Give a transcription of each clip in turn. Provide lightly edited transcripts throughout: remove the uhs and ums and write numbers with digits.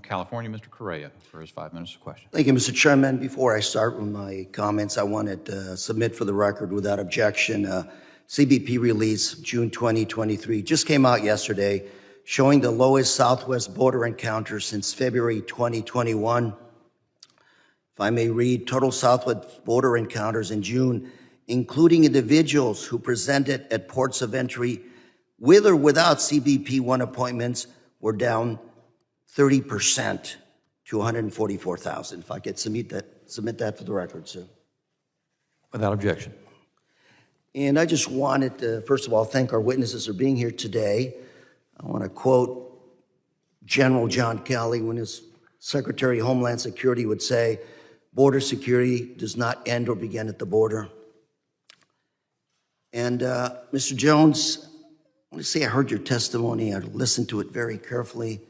California, Mr. Correa, for his 5 minutes of question. Thank you, Mr. Chairman. Before I start with my comments, I wanted to submit for the record without objection CBP release June 2023 just came out yesterday showing the lowest Southwest border encounters since February 2021. If I may read, total Southwest border encounters in June, including individuals who presented at ports of entry with or without CBP-1 appointments, were down 30% to 144,000. If I could submit that for the record, sir. Without objection. And I just wanted to, first of all, thank our witnesses for being here today. I want to quote General John Kelly when his Secretary of Homeland Security would say, border security does not end or begin at the border. And Mr. Jones, I want to say I heard your testimony. I listened to it very carefully.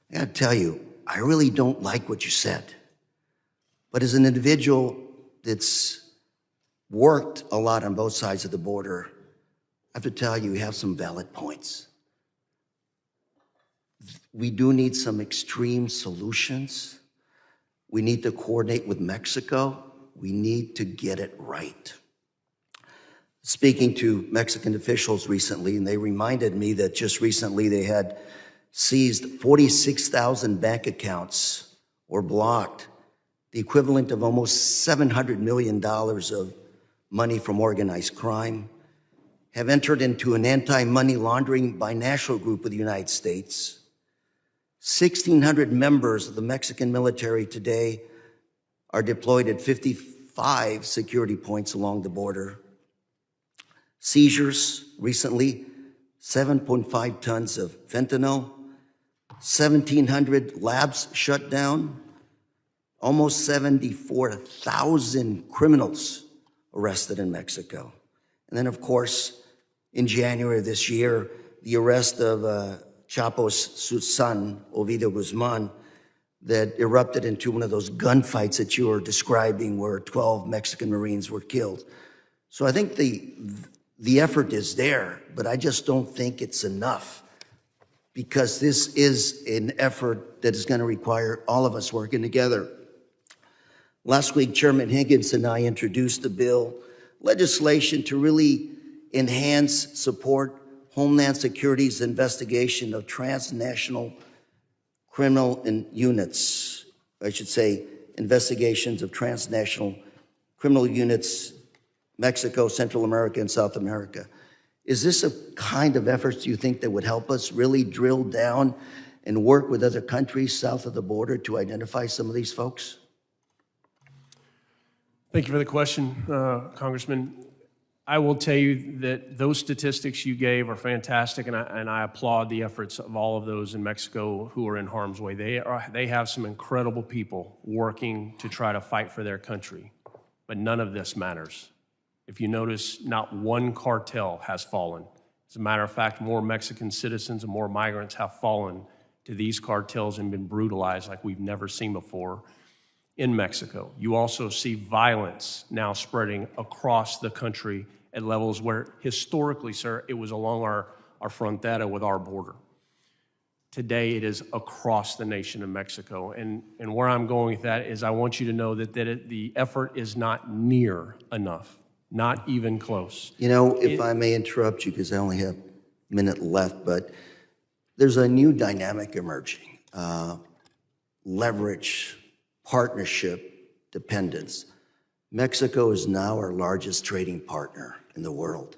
I got to tell you, I really don't like what you said. But as an individual that's worked a lot on both sides of the border, I have to tell you, you have some valid points. We do need some extreme solutions. We need to coordinate with Mexico. We need to get it right. Speaking to Mexican officials recently, and they reminded me that just recently they had seized 46,000 bank accounts or blocked, the equivalent of almost $700 million of money from organized crime, have entered into an anti-money laundering binational group with the United States. 1,600 members of the Mexican military today are deployed at 55 security points along the border. Seizures recently, 7.5 tons of fentanyl, 1,700 labs shut down, almost 74,000 criminals arrested in Mexico. And then, of course, in January of this year, the arrest of Chapo's son, Ovidio Guzman, that erupted into one of those gunfights that you were describing where 12 Mexican Marines were killed. So I think the effort is there, but I just don't think it's enough because this is an effort that is going to require all of us working together. Last week, Chairman Higgins and I introduced a bill, legislation to really enhance, support Homeland Security's investigation of transnational criminal units. I should say investigations of transnational criminal units, Mexico, Central America, and South America. Is this a kind of efforts you think that would help us really drill down and work with other countries south of the border to identify some of these folks? Thank you for the question, Congressman. I will tell you that those statistics you gave are fantastic, and I applaud the efforts of all of those in Mexico who are in harm's way. They have some incredible people working to try to fight for their country, but none of this matters. If you notice, not one cartel has fallen. As a matter of fact, more Mexican citizens and more migrants have fallen to these cartels and been brutalized like we've never seen before in Mexico. You also see violence now spreading across the country at levels where historically, sir, it was along our frontera with our border. Today, it is across the nation of Mexico. And where I'm going with that is I want you to know that the effort is not near enough. Not even close. You know, if I may interrupt you, because I only have a minute left, but there's a new dynamic emerging. Leverage, partnership, dependence. Mexico is now our largest trading partner in the world.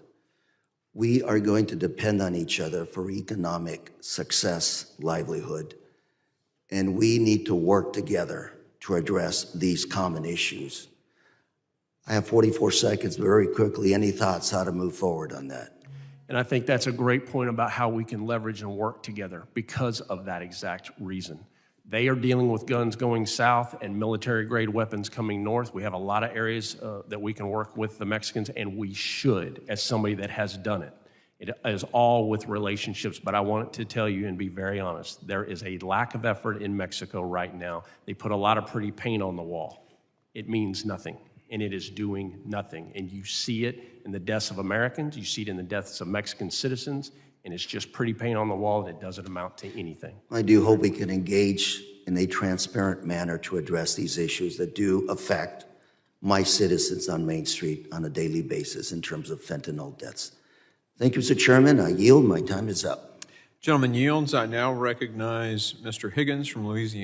We are going to depend on each other for economic success, livelihood, and we need to work together to address these common issues. I have 44 seconds, very quickly. Any thoughts how to move forward on that? And I think that's a great point about how we can leverage and work together because of that exact reason. They are dealing with guns going south and military-grade weapons coming north. We have a lot of areas that we can work with the Mexicans, and we should, as somebody that has done it. It is all with relationships, but I want to tell you and be very honest, there is a lack of effort in Mexico right now. They put a lot of pretty paint on the wall. It means nothing. And it is doing nothing. And you see it in the deaths of Americans, you see it in the deaths of Mexican citizens, and it's just pretty paint on the wall that doesn't amount to anything. I do hope we can engage in a transparent manner to address these issues that do affect my citizens on Main Street on a daily basis in terms of fentanyl deaths. Thank you, Mr. Chairman. I yield. My time is up. Gentleman yields. I now recognize Mr. Higgins from Louisiana.